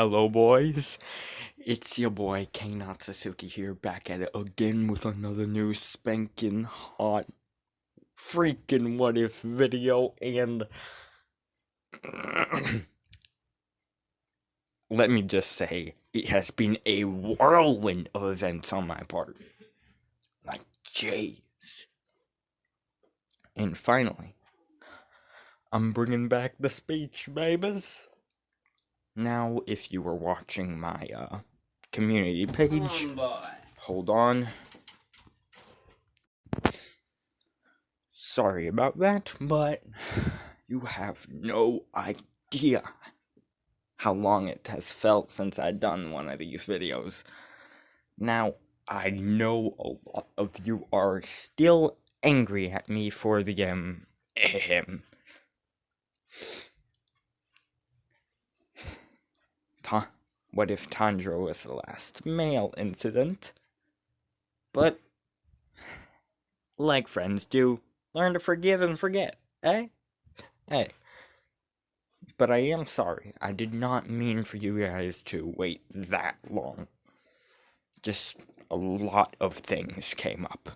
Hello, boys. It's your boy K Natsuki here, back at it again with another new spanking hot freaking what if video. And let me just say, it has been a whirlwind of events on my part. Like, jeez. And finally, I'm bringing back the speech, babies. Now, if you were watching my community page, hold on. Sorry about that, but you have no idea how long it has felt since I've done one of these videos. Now, I know a lot of you are still angry at me for the, what if Tanjiro was the last male incident? But, like friends do, learn to forgive and forget, eh? Hey. But I am sorry, I did not mean for you guys to wait that long. Just a lot of things came up.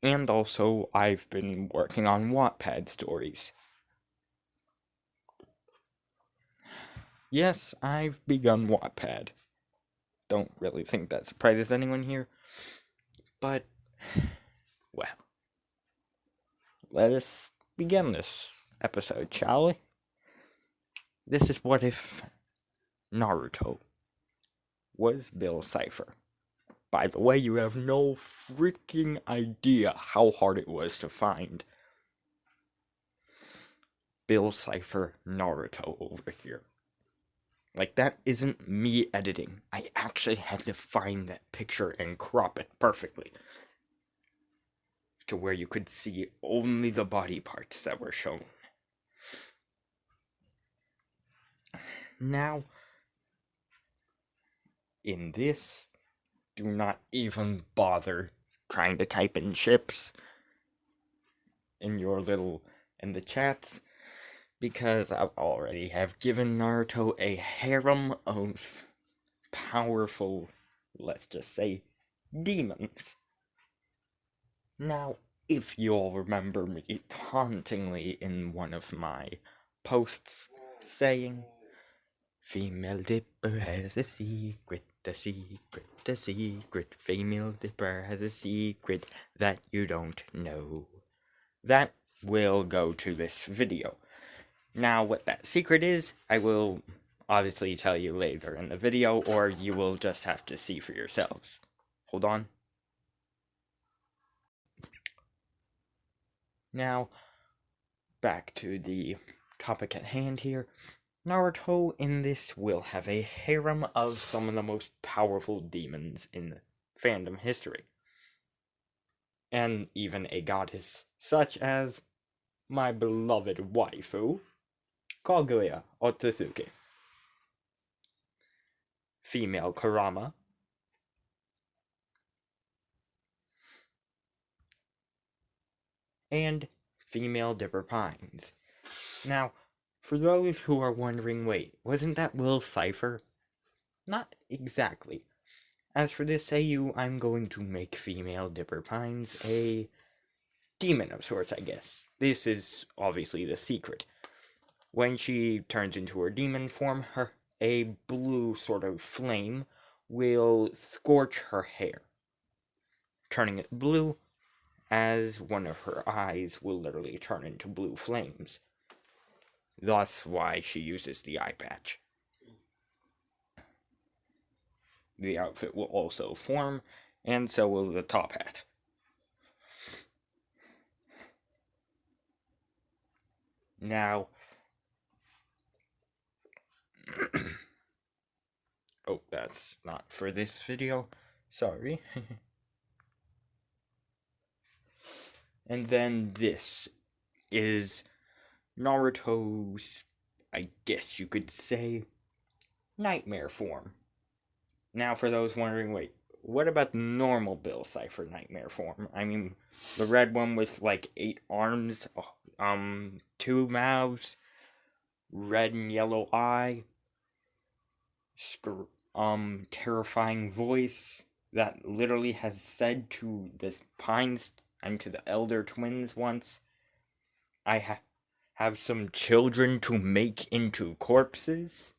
And also, I've been working on Wattpad stories. Yes, I've begun Wattpad. Don't really think that surprises anyone here. But, well, let us begin this episode, shall we? This is what if Naruto was Bill Cipher. By the way, you have no freaking idea how hard it was to find Bill Cipher Naruto over here. Like, that isn't me editing. I actually had to find that picture and crop it perfectly to where you could see only the body parts that were shown. Now, in this, do not even bother trying to type in ships in the chats, because I already have given Naruto a harem of powerful, let's just say, demons. Now, if you all remember me tauntingly in one of my posts saying, female dipper has a secret, female dipper has a secret that you don't know. That will go to this video. Now, what that secret is, I will obviously tell you later in the video, or you will just have to see for yourselves. Hold on. Now, back to the topic at hand here. Naruto in this will have a harem of some of the most powerful demons in fandom history. And even a goddess such as my beloved waifu, Kaguya Otsutsuki, female Kurama, and female Dipper Pines. Now, for those who are wondering, wait, wasn't that Will Cipher? Not exactly. As for this AU, I'm going to make female Dipper Pines a demon of sorts, I guess. This is obviously the secret. When she turns into her demon form, a blue sort of flame will scorch her hair, turning it blue, as one of her eyes will literally turn into blue flames. Thus why she uses the eye patch. The outfit will also form, and so will the top hat. Now, oh, that's not for this video. Sorry. And then this is Naruto's, I guess you could say, nightmare form. Now, for those wondering, wait, what about the normal Bill Cipher nightmare form? I mean, the red one with, like, 8 arms, 2 mouths, red and yellow eye, terrifying voice that literally has said to the Pines and to the Elder Twins once, I have some children to make into corpses?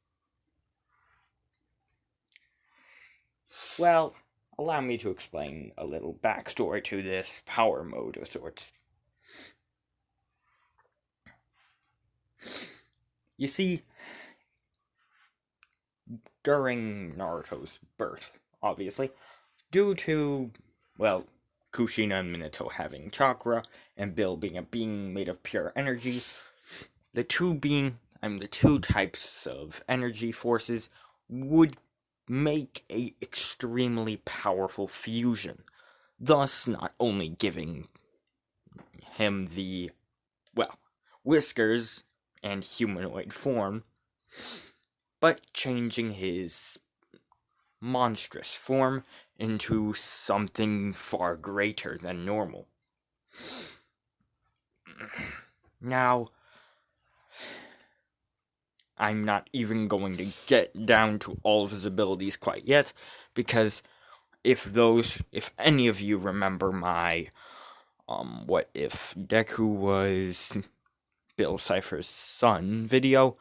Well, allow me to explain a little backstory to this power mode of sorts. You see, during Naruto's birth, obviously, due to, well, Kushina and Minato having chakra, and Bill being a being made of pure energy, the two types of energy forces would make a extremely powerful fusion, thus not only giving him the, well, whiskers and humanoid form, but changing his monstrous form into something far greater than normal. Now, I'm not even going to get down to all of his abilities quite yet, because if any of you remember my, what if Deku was Bill Cipher's son video,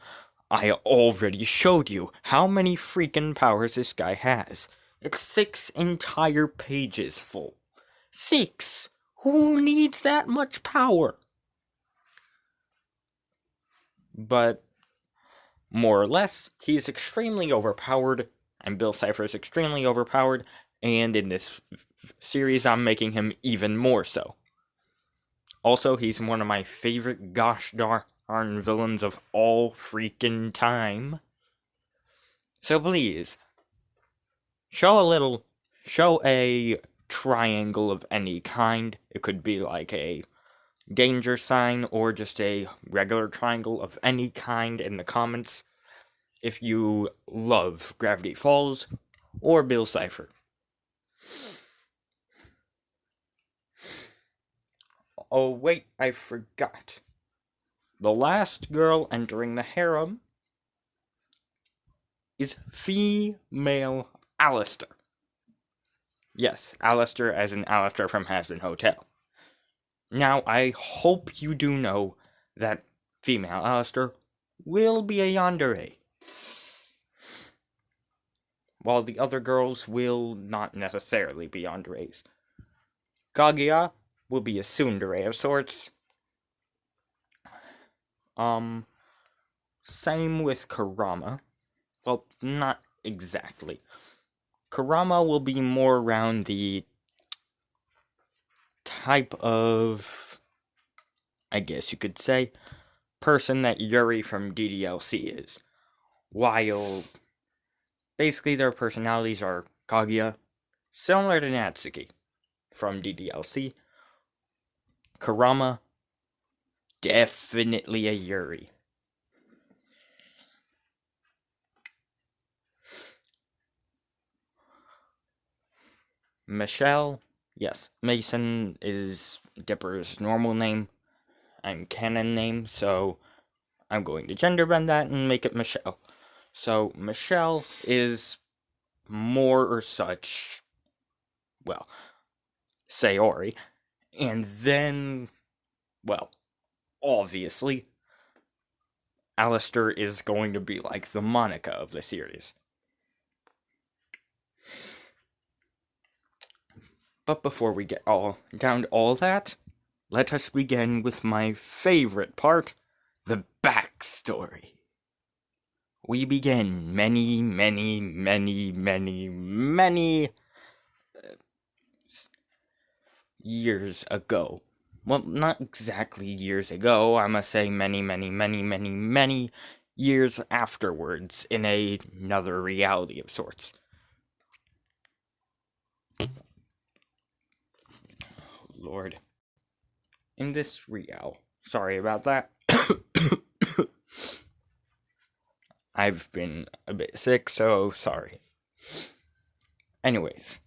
I already showed you how many freaking powers this guy has. It's 6 entire pages full. 6! Who needs that much power? But, more or less, he's extremely overpowered, and Bill Cipher is extremely overpowered, and in this series I'm making him even more so. Also, he's one of my favorite gosh darn villains of all freaking time. So please, show a triangle of any kind. It could be like a danger sign or just a regular triangle of any kind in the comments if you love Gravity Falls or Bill Cipher. Oh wait, I forgot. The last girl entering the harem is female Alistair. Yes, Alistair as in Alistair from Hazbin Hotel. Now, I hope you do know that female Alistair will be a yandere, while the other girls will not necessarily be yanderes. Kaguya will be a tsundere of sorts. Same with Kurama. Well, not exactly. Kurama will be more around the type of, I guess you could say, person that Yuri from DDLC is. While basically their personalities are Kaguya, similar to Natsuki from DDLC. Kurama, definitely a Yuri. Michelle, yes, Mason is Dipper's normal name and canon name, so I'm going to gender bend that and make it Michelle. So, Michelle is more or such, well, Sayori, and then, well, obviously, Alistair is going to be like the Monica of the series. But before we get all down to all that, let us begin with my favorite part, the backstory. We begin many years ago. Well, not exactly years ago, I must say many years afterwards in another reality of sorts. Lord. In this sorry about that. I've been a bit sick, so sorry. Anyways.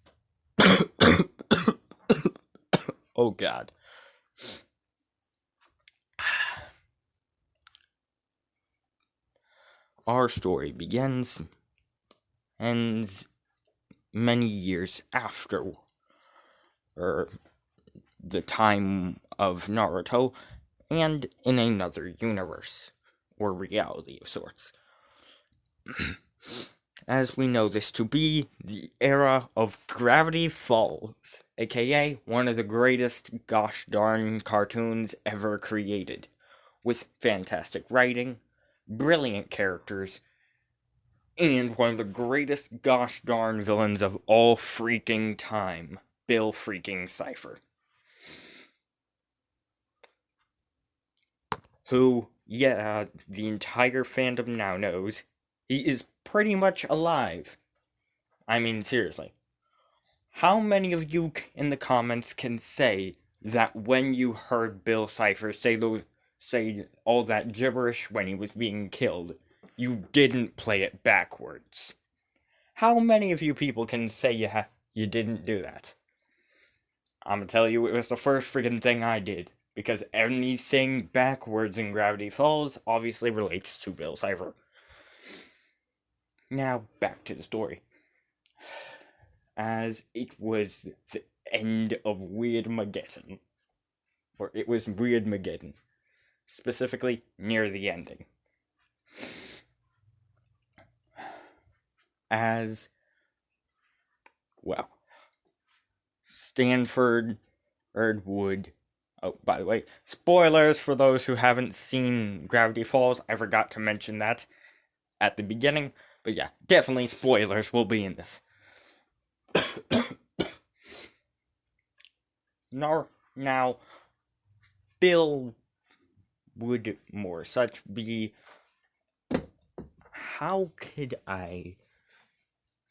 Oh god. our story begins, ends many years after the time of Naruto, and in another universe, or reality of sorts. As we know this to be the era of Gravity Falls, aka one of the greatest gosh darn cartoons ever created, with fantastic writing, brilliant characters, and one of the greatest gosh darn villains of all freaking time, Bill freaking Cipher. Who, the entire fandom now knows, he is pretty much alive. I mean, seriously. How many of you in the comments can say that when you heard Bill Cipher say all that gibberish when he was being killed, you didn't play it backwards? How many of you people can say you didn't do that? I'm gonna tell you, it was the first friggin' thing I did, because anything backwards in Gravity Falls obviously relates to Bill Cipher. Now, back to the story. As it was the end of Weirdmageddon, or it was Weirdmageddon, specifically near the ending. As, well, Stanford would... Oh, by the way, spoilers for those who haven't seen Gravity Falls. I forgot to mention that at the beginning. But yeah, definitely spoilers will be in this. Now, Bill would more such be... How could I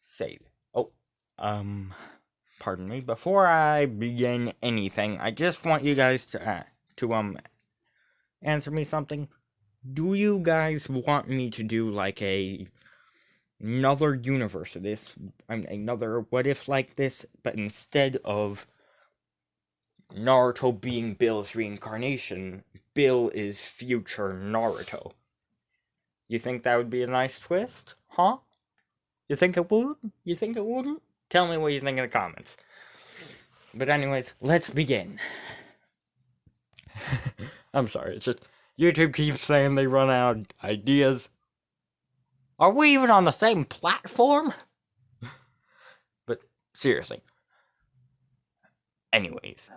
say... Oh, pardon me. Before I begin anything, I just want you guys to answer me something. Do you guys want me to do like another universe of this, another what if like this, but instead of Naruto being Bill's reincarnation, Bill is future Naruto? You think that would be a nice twist? Huh? You think it would? You think it wouldn't? Tell me what you think in the comments. But anyways, let's begin. I'm sorry, it's just YouTube keeps saying they run out of ideas. Are we even on the same platform? But seriously. Anyways.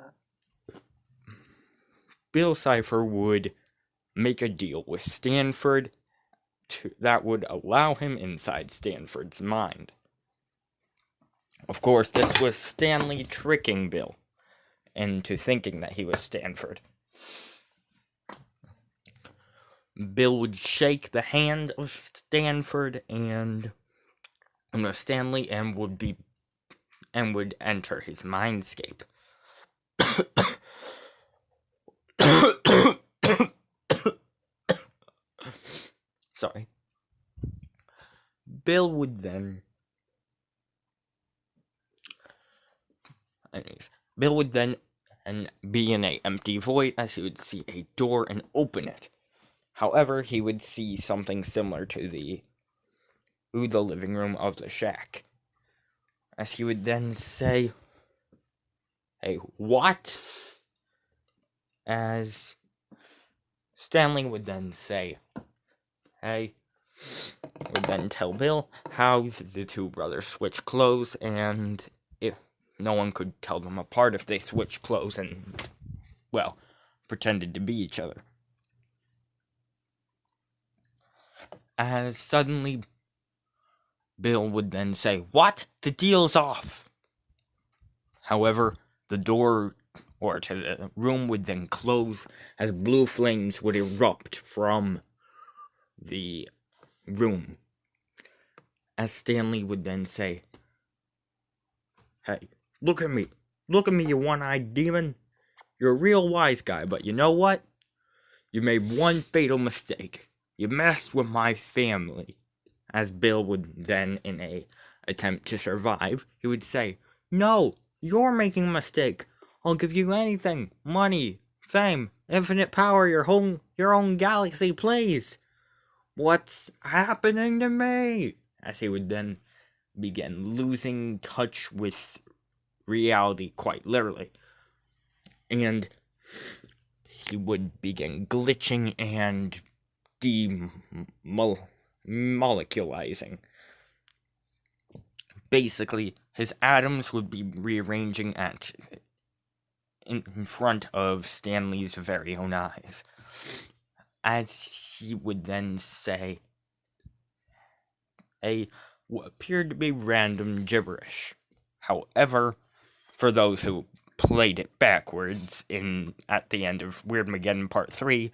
Bill Cipher would make a deal with Stanford that would allow him inside Stanford's mind. Of course, this was Stanley tricking Bill into thinking that he was Stanford. Bill would shake the hand of Stanford and Stanley and would enter his mindscape. Sorry. Bill would then be in an empty void as he would see a door and open it. However, he would see something similar to the living room of the shack. As he would then say, "Hey, what?" As Stanley would then say, "Hey," would then tell Bill how the two brothers switch clothes, and if no one could tell them apart if they switched clothes and, well, pretended to be each other. As suddenly, Bill would then say, "What? The deal's off!" However, the door to the room would then close as blue flames would erupt from the room. As Stanley would then say, "Hey, look at me, you one-eyed demon. You're a real wise guy, but you know what? You made one fatal mistake. You messed with my family." As Bill would then, in an attempt to survive, he would say, "No, you're making a mistake. I'll give you anything. Money, fame, infinite power, your own galaxy, please." What's happening to me? As he would then begin losing touch with reality quite literally. And he would begin glitching and demoleculizing. Basically, his atoms would be rearranging in front of Stanley's very own eyes. As he would then say what appeared to be random gibberish. However, for those who played it backwards at the end of Weirdmageddon Part 3,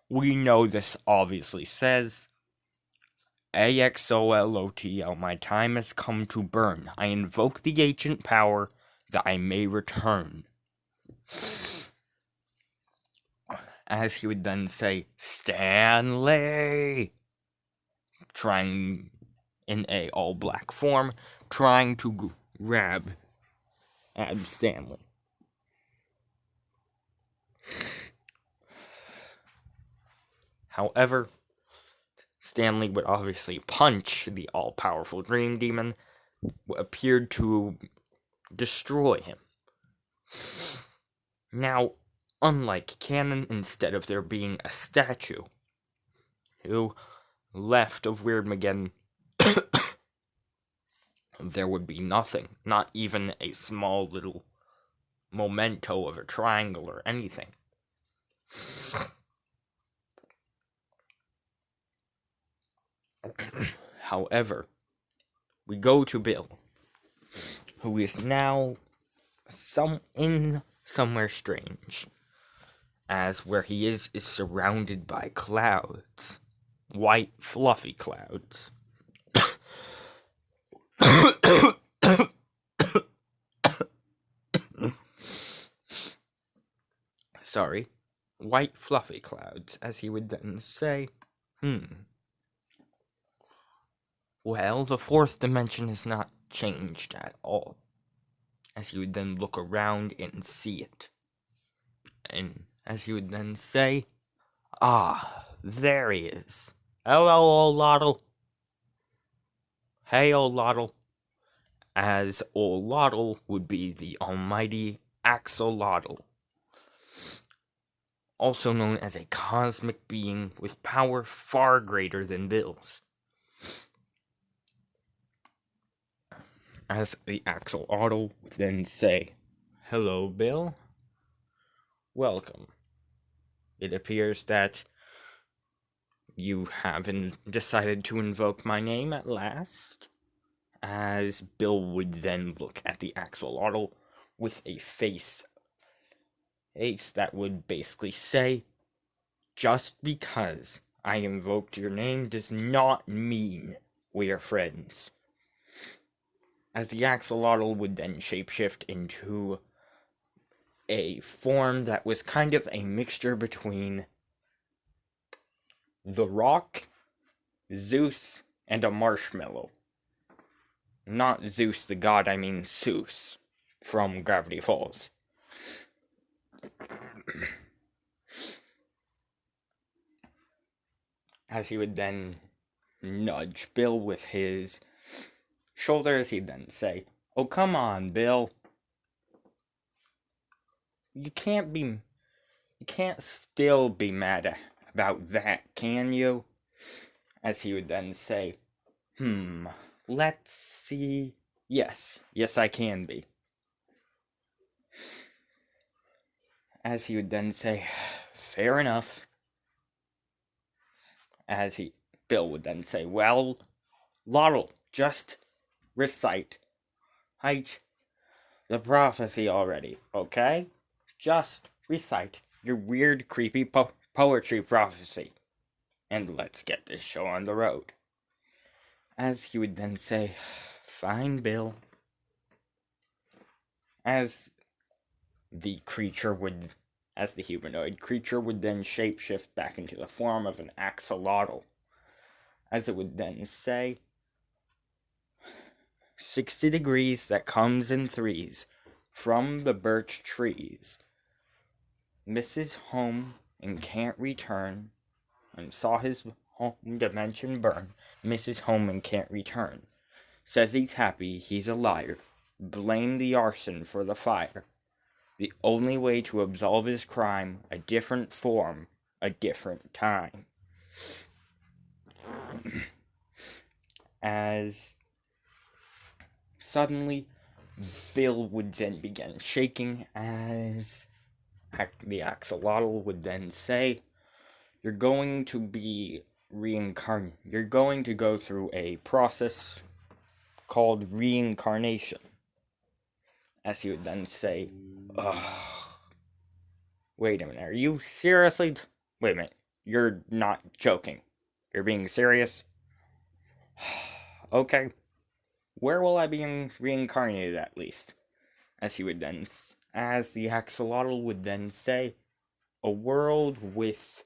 we know this obviously says, AXOLOTL, my time has come to burn. I invoke the ancient power that I may return. As he would then say, Stanley! Trying in a all-black form, trying to grab Ab Stanley. However, Stanley would obviously punch the all-powerful Dream Demon, what appeared to destroy him. Now, unlike canon, instead of there being a statue who left of Weirdmageddon, there would be nothing, not even a small little memento of a triangle or anything. However, we go to Bill, who is now somewhere strange, as where he is surrounded by clouds, white fluffy clouds. Sorry, white fluffy clouds, as he would then say, Well, the fourth dimension has not changed at all. As he would then look around and see it. And as he would then say, there he is. Hello, Olotl. Hey, Olotl. As Olotl would be the almighty Axolotl. Also known as a cosmic being with power far greater than Bill's. As the Axolotl would then say, Hello, Bill. Welcome. It appears that you haven't decided to invoke my name at last. As Bill would then look at the Axolotl with a face that would basically say, just because I invoked your name does not mean we are friends. As the Axolotl would then shapeshift into a form that was kind of a mixture between The Rock, Zeus, and a marshmallow. Not Zeus the god, I mean Zeus from Gravity Falls. As he would then nudge Bill with his shoulders, he'd then say, Oh, come on, Bill. You can't still be mad about that, can you? As he would then say, let's see. Yes, I can be. As he would then say, fair enough. As Bill would then say, well, Lotl, just recite the prophecy already, okay? Just recite your weird, creepy poetry prophecy. And let's get this show on the road. As he would then say, fine, Bill. As the humanoid creature would then shapeshift back into the form of an axolotl. As it would then say, 60 degrees that comes in threes from the birch trees. Misses home and can't return, and saw his home dimension burn, misses home and can't return. Says he's happy, he's a liar. Blame the arson for the fire. The only way to absolve his crime, a different form, a different time. As suddenly, Bill would then begin shaking as the axolotl would then say, you're going to be reincarnated. You're going to go through a process called reincarnation. As he would then say, ugh. Wait a minute, are you seriously? Wait a minute, you're not joking. You're being serious? Okay. Where will I be reincarnated at least? As the axolotl would then say, a world with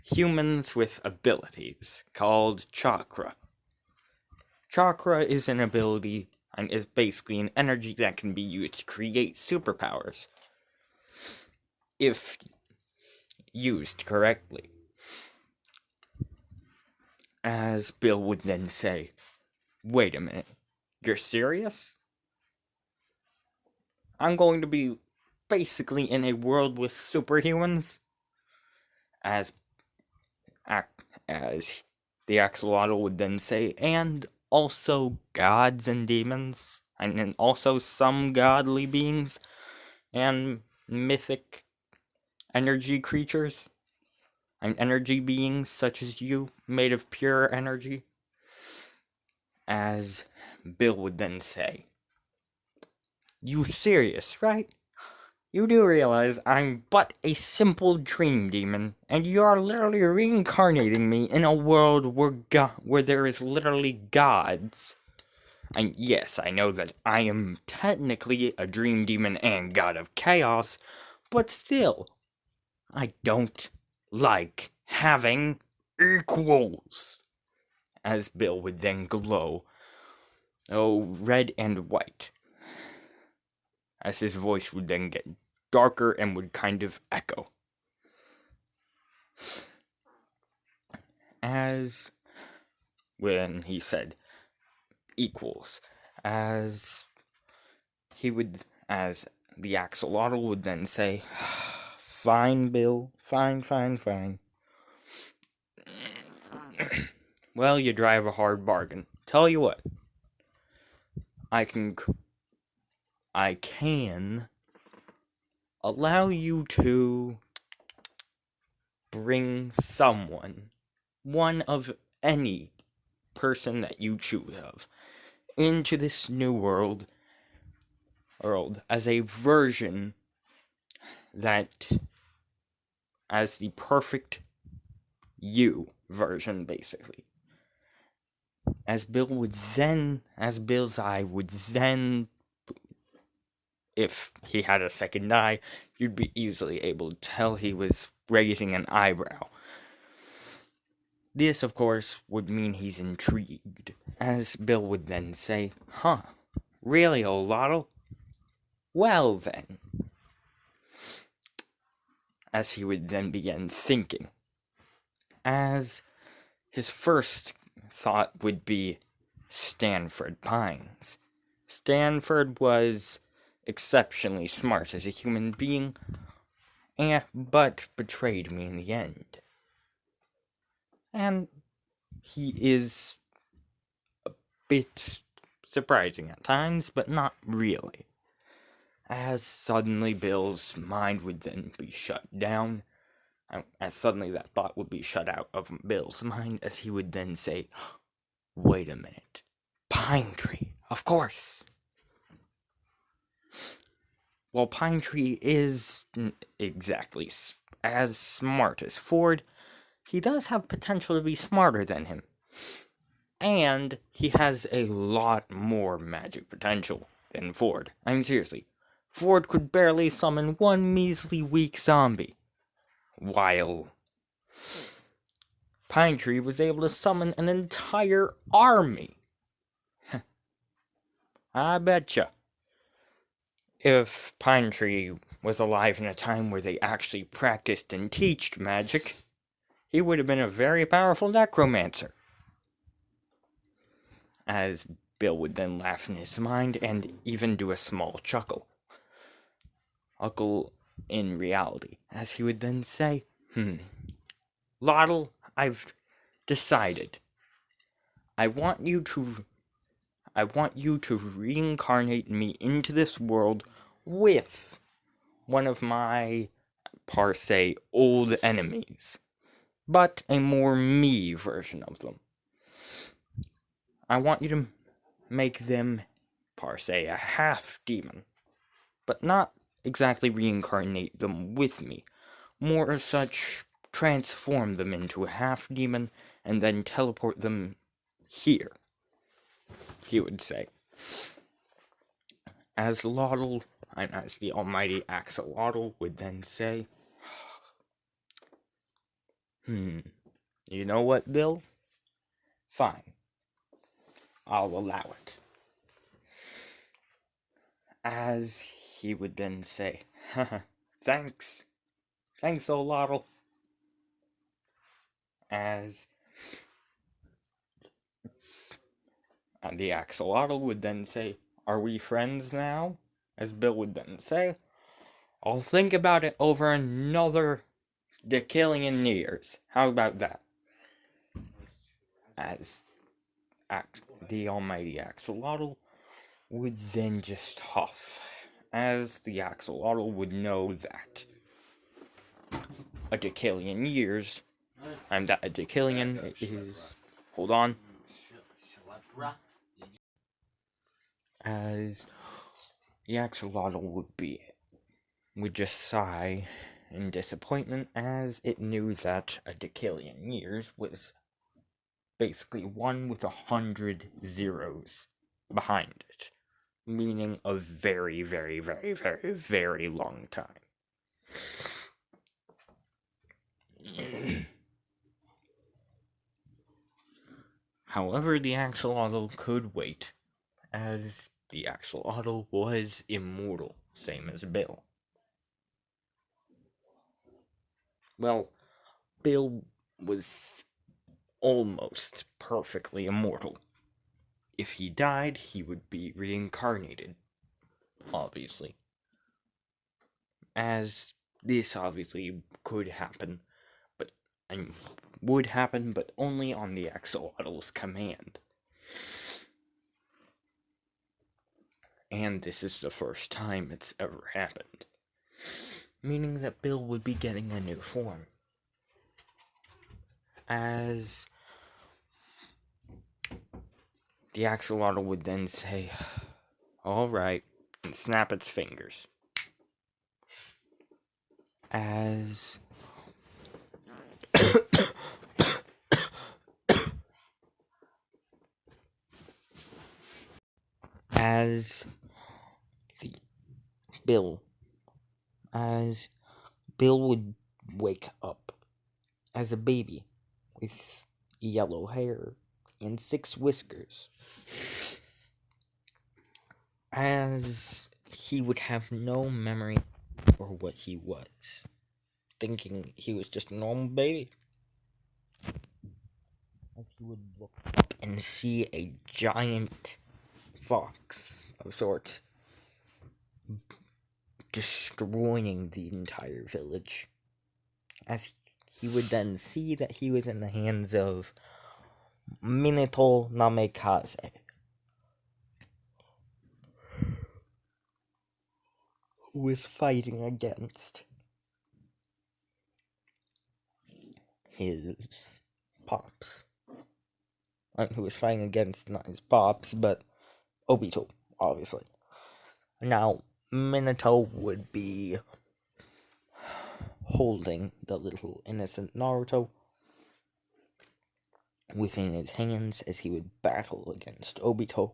humans with abilities called chakra. Chakra is an ability and is basically an energy that can be used to create superpowers if used correctly. As Bill would then say, wait a minute, you're serious? I'm going to be basically in a world with superhumans? As the axolotl would then say, and also gods and demons, and also some godly beings, and mythic energy creatures, and energy beings such as you, made of pure energy. As Bill would then say, you serious, right? You do realize I'm but a simple dream demon, and you are literally reincarnating me in a world where there is literally gods. And yes, I know that I am technically a dream demon and god of chaos, but still, I don't like having equals. As Bill would then glow, red and white. As his voice would then get darker and would kind of echo. As when he said equals, as the axolotl would then say, fine, Bill, fine. Well, you drive a hard bargain. Tell you what, I can allow you to bring one of any person that you choose of, into this new world as a version as the perfect you version, basically. As Bill's eye would then, if he had a second eye, you'd be easily able to tell he was raising an eyebrow. This, of course, would mean he's intrigued, as Bill would then say, huh, really, Olotl? Well then. As he would then begin thinking, as his first thought would be Stanford Pines. Stanford was exceptionally smart as a human being, but betrayed me in the end. And he is a bit surprising at times, but not really. As suddenly Bill's mind would then be shut down, as suddenly that thought would be shut out of Bill's mind, as he would then say, wait a minute, Pine Tree, of course. While Pine Tree isn't exactly as smart as Ford, he does have potential to be smarter than him. And he has a lot more magic potential than Ford. I mean, seriously. Ford could barely summon one measly weak zombie, while Pine Tree was able to summon an entire army. I betcha. If Pine Tree was alive in a time where they actually practiced and teached magic, he would have been a very powerful necromancer. As Bill would then laugh in his mind and even do a small chuckle. In reality, as he would then say, Lottle, I've decided. I want you to reincarnate me into this world with one of my, per se, old enemies, but a more me version of them. I want you to make them, per se, a half-demon, but not exactly reincarnate them with me. More as such, transform them into a half-demon, and then teleport them here, he would say. As the almighty Axolotl would then say, you know what, Bill? Fine. I'll allow it. As he would then say, thanks. Thanks, Olotl. As the Axolotl would then say, are we friends now? As Bill would then say, I'll think about it over another decillion years. How about that? As the almighty Axolotl would then just huff, as the Axolotl would know that a decillion years, and that a decillion is, hold on, as the Axolotl would just sigh in disappointment, as it knew that a decillion years was basically 1 with 100 zeros behind it, meaning a very, very, very, very, very long time. However, the Axolotl could wait, as the Axolotl was immortal, same as Bill. Well, Bill was almost perfectly immortal. If he died, he would be reincarnated, obviously. As this obviously could happen, would happen, but only on the Axolotl's command. And this is the first time it's ever happened. Meaning that Bill would be getting a new form. As the Axolotl would then say, alright, and snap its fingers. As Bill would wake up as a baby with yellow hair and 6 whiskers. As he would have no memory or what he was, thinking he was just a normal baby. As he would look up and see a giant fox of sorts destroying the entire village. As he would then see that he was in the hands of Minato Namikaze, who was fighting against his pops. Who was fighting against not his pops, but Obito, obviously. Now, Minato would be holding the little innocent Naruto within his hands as he would battle against Obito.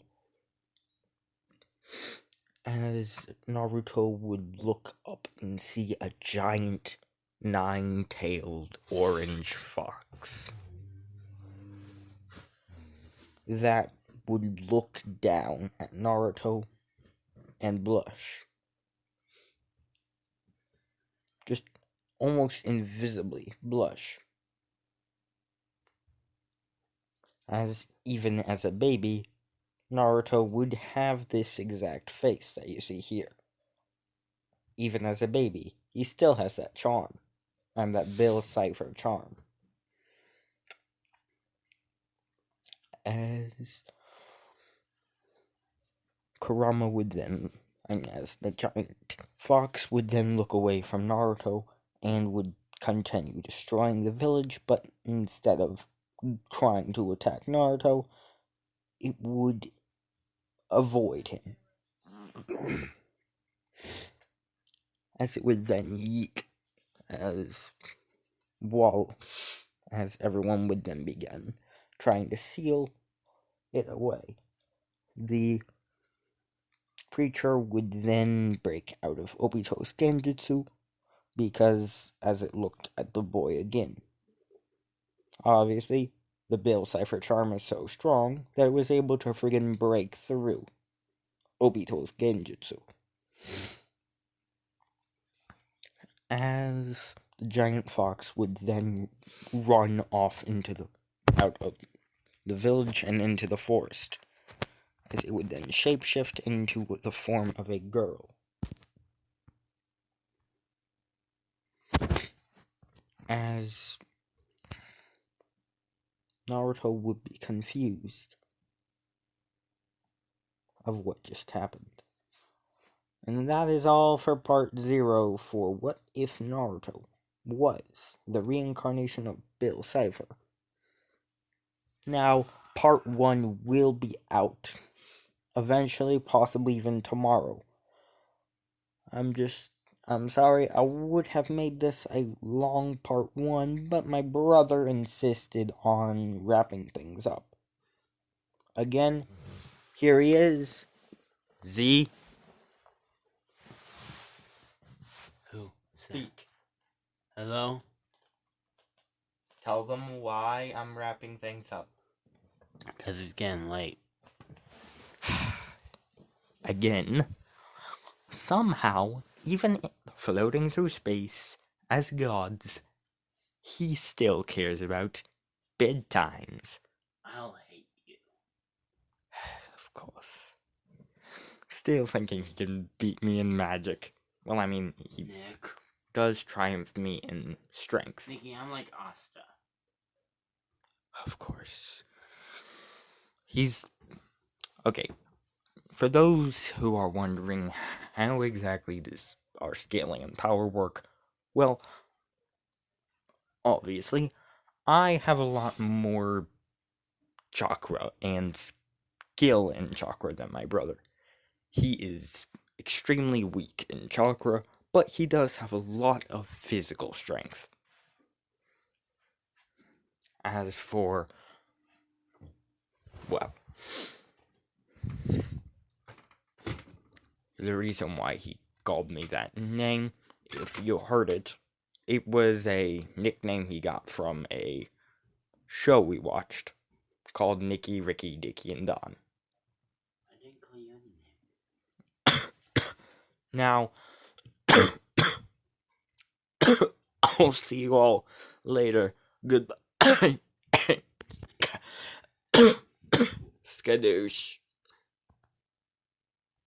As Naruto would look up and see a giant 9-tailed orange fox that would look down at Naruto and blush. just almost invisibly blush. As even as a baby, Naruto would have this exact face that you see here. Even as a baby, he still has that charm, and that Bill Cipher charm. As Kurama would then, as the giant fox would then look away from Naruto and would continue destroying the village, but instead of trying to attack Naruto, it would avoid him. As it would then yeet as everyone would then begin trying to seal it away. The creature would then break out of Obito's genjutsu because as it looked at the boy again. Obviously, the Bill Cipher charm is so strong that it was able to friggin' break through Obito's genjutsu. As the giant fox would then run off out of the village and into the forest, as it would then shapeshift into the form of a girl. As Naruto would be confused of what just happened. And that is all for part 0 for What If Naruto Was the Reincarnation of Bill Cipher. Now, part 1 will be out eventually, possibly even tomorrow. I'm sorry, I would have made this a long part 1, but my brother insisted on wrapping things up. Again, here he is. Z. Who? Speak. Hello? Tell them why I'm wrapping things up. Because it's getting late. Again. Somehow, even floating through space as gods, he still cares about bedtimes. I'll hate you. Of course. Still thinking he can beat me in magic. Well, I mean, he Nick. does triumph me in strength. Nicky, I'm like Asta. Of course. Okay. For those who are wondering how exactly does our scaling and power work, well, obviously, I have a lot more chakra and skill in chakra than my brother. He is extremely weak in chakra, but he does have a lot of physical strength. As for, well, the reason why he called me that name, if you heard it, it was a nickname he got from a show we watched called Nicky, Ricky, Dicky, and Don. I didn't call you any name. Now, I'll see you all later. Goodbye. Skadoosh.